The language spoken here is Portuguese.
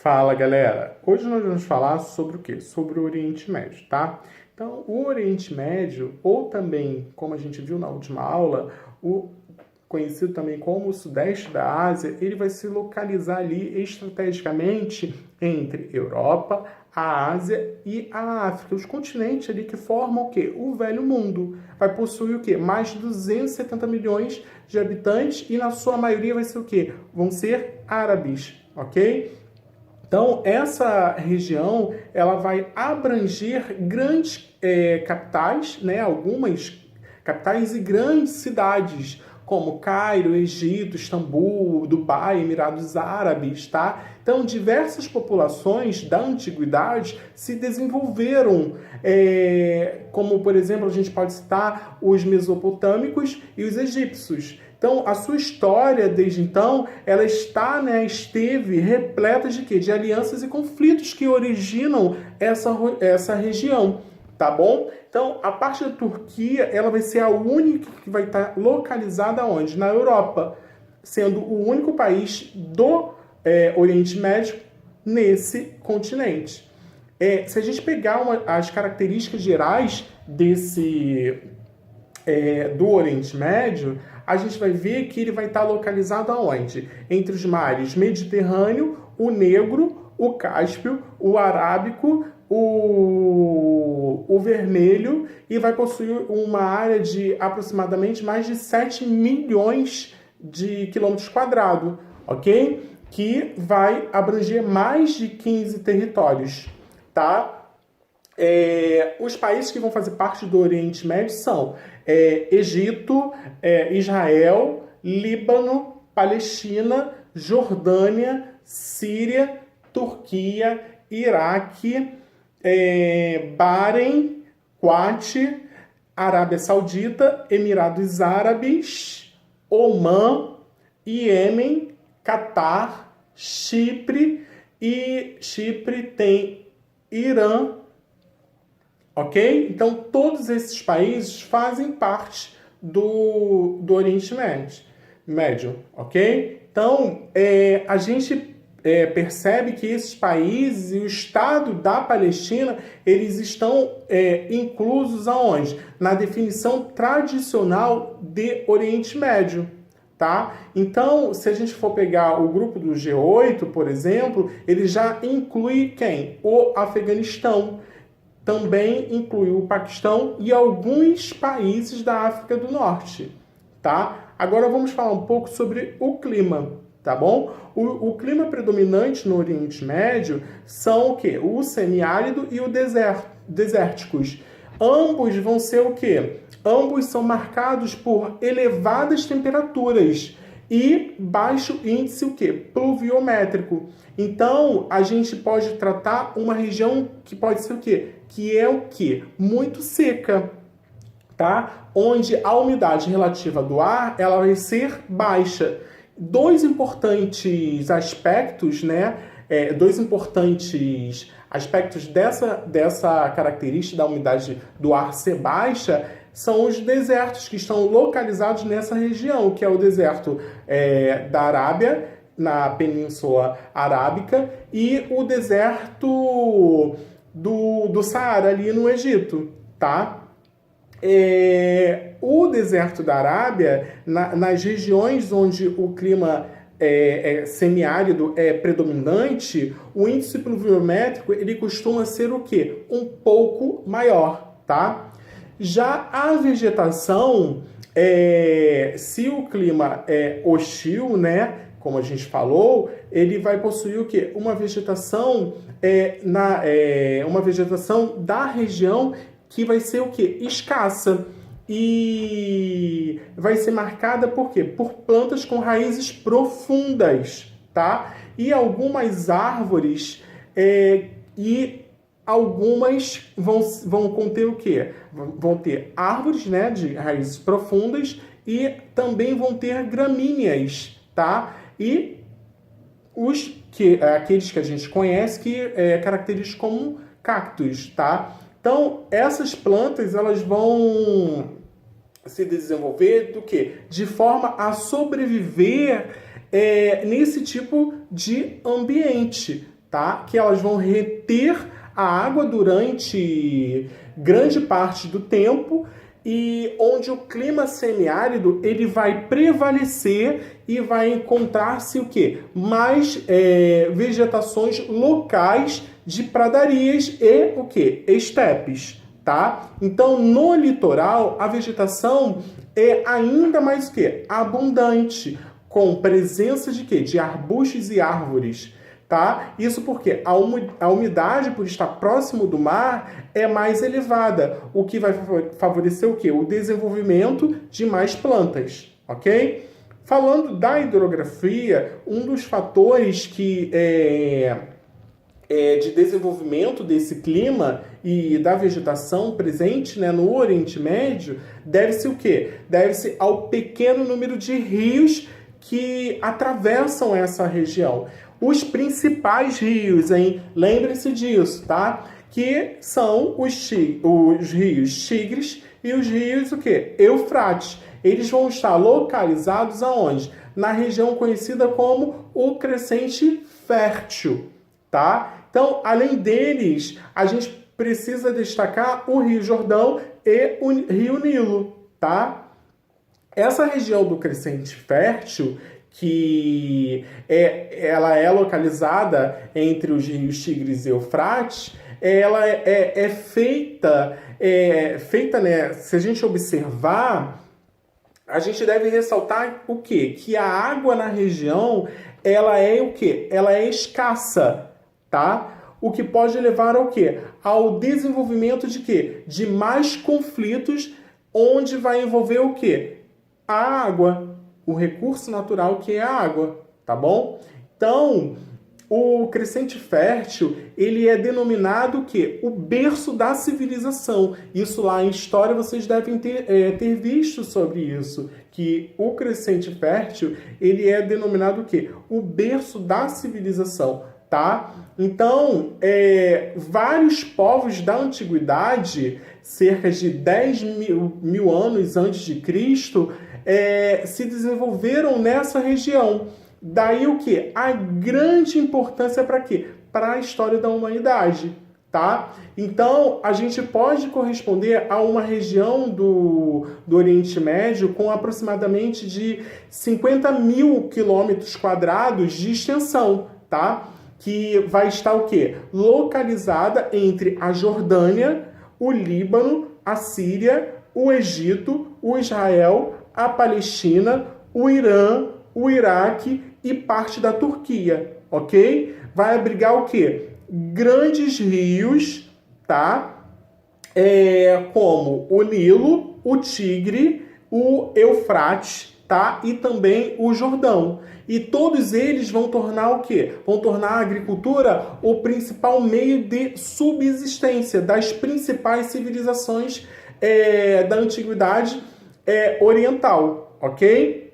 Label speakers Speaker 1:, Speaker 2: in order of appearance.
Speaker 1: Fala, galera! Hoje nós vamos falar sobre o quê? Sobre o Oriente Médio, tá? Então, o Oriente Médio, ou também, como a gente viu na última aula, o conhecido também como o Sudeste da Ásia, ele vai se localizar ali estrategicamente entre Europa, a Ásia e a África, os continentes ali que formam o quê? O Velho Mundo. Vai possuir o quê? Mais de 270 milhões de habitantes e na sua maioria vai ser o quê? Vão ser árabes, ok? Então, essa região ela vai abranger grandes capitais, né? Algumas capitais e grandes cidades, como Cairo, Egito, Istambul, Dubai, Emirados Árabes, tá? Então, diversas populações da antiguidade se desenvolveram, como, por exemplo, a gente pode citar os mesopotâmicos e os egípcios. Então, a sua história, desde então, ela esteve repleta de quê? De alianças e conflitos que originam essa região, tá bom? Então, a parte da Turquia, ela vai ser a única que vai estar localizada onde? Na Europa, sendo o único país do Oriente Médio nesse continente. Se a gente pegar as características gerais do Oriente Médio, a gente vai ver que ele vai estar localizado aonde? Entre os mares Mediterrâneo, o Negro, o Cáspio, o Arábico, o Vermelho, e vai possuir uma área de aproximadamente mais de 7 milhões de quilômetros quadrados, ok? Que vai abranger mais de 15 territórios, tá? Os países que vão fazer parte do Oriente Médio são Egito, Israel, Líbano, Palestina, Jordânia, Síria, Turquia, Iraque, Bahrein, Kuwait, Arábia Saudita, Emirados Árabes, Omã, Iêmen, Catar, Chipre, e Chipre tem Irã. Ok? Então, todos esses países fazem parte do Oriente Médio, ok? Então, a gente percebe que esses países e o Estado da Palestina, eles estão inclusos aonde? Na definição tradicional de Oriente Médio, tá? Então, se a gente for pegar o grupo do G8, por exemplo, ele já inclui quem? O Afeganistão. Também inclui o Paquistão e alguns países da África do Norte, tá? Agora vamos falar um pouco sobre o clima, tá bom? O clima predominante no Oriente Médio são o quê? O semiárido e o desérticos. Ambos vão ser o quê? Ambos são marcados por elevadas temperaturas e baixo índice o quê? Pluviométrico. Então, a gente pode tratar uma região que pode ser o quê? Que é o quê? Muito seca, tá? Onde a umidade relativa do ar, ela vai ser baixa. Dois importantes aspectos, né? Dois importantes aspectos dessa característica da umidade do ar ser baixa são os desertos que estão localizados nessa região, que é o deserto da Arábia, na Península Arábica, e o deserto do Saara, ali no Egito, tá? O deserto da Arábia, nas regiões onde o clima semiárido é predominante, o índice pluviométrico ele costuma ser o quê? Um pouco maior, tá? Já a vegetação, se o clima é hostil, né? Como a gente falou, ele vai possuir o quê? Uma vegetação uma vegetação da região que vai ser o quê? Escassa. E vai ser marcada por quê? Por plantas com raízes profundas, tá? E algumas árvores e algumas vão conter o quê? Vão ter árvores, né, de raízes profundas e também vão ter gramíneas, tá? E aqueles que a gente conhece que é característicos como cactos, tá? Então, essas plantas, elas vão se desenvolver do quê? De forma a sobreviver nesse tipo de ambiente, tá? Que elas vão reter a água durante grande parte do tempo e onde o clima semiárido ele vai prevalecer e vai encontrar-se o quê? Mais vegetações locais de pradarias e o quê? Estepes, tá? Então, no litoral, a vegetação é ainda mais o quê? Abundante, com presença de quê? De arbustos e árvores. Tá? Isso porque a umidade, por estar próximo do mar, é mais elevada, o que vai favorecer o quê? O desenvolvimento de mais plantas, ok? Falando da hidrografia, um dos fatores que de desenvolvimento desse clima e da vegetação presente, né, no Oriente Médio, deve-se o quê? Deve-se ao pequeno número de rios que atravessam essa região. Os principais rios, hein? Lembre-se disso, tá? Que são os rios Tigres e os rios o quê? Eufrates. Eles vão estar localizados aonde? Na região conhecida como o Crescente Fértil, tá? Então, além deles, a gente precisa destacar o Rio Jordão e o Rio Nilo, tá? Essa região do Crescente Fértil, que ela é localizada entre os rios Tigres e Eufrates, ela é feita, né? Se a gente observar, a gente deve ressaltar o quê? Que a água na região, ela é o quê? Ela é escassa, tá? O que pode levar ao quê? Ao desenvolvimento de quê? De mais conflitos, onde vai envolver o quê? A água, o recurso natural que é a água, tá bom? Então, o Crescente Fértil, ele é denominado o quê? O berço da civilização. Isso lá em história vocês devem ter visto sobre isso, que o Crescente Fértil, ele é denominado o quê? O berço da civilização, tá? Então, vários povos da antiguidade, cerca de 10 mil anos antes de Cristo, se desenvolveram nessa região. Daí o que? A grande importância para quê? Para a história da humanidade, tá? Então, a gente pode corresponder a uma região do Oriente Médio com aproximadamente de 50 mil quilômetros quadrados de extensão, tá? Que vai estar o quê? Localizada entre a Jordânia, o Líbano, a Síria, o Egito, o Israel, a Palestina, o Irã, o Iraque e parte da Turquia, ok? Vai abrigar o quê? Grandes rios, tá? Como o Nilo, o Tigre, o Eufrates, tá? E também o Jordão. E todos eles vão tornar o quê? Vão tornar a agricultura o principal meio de subsistência das principais civilizações da antiguidade oriental, ok?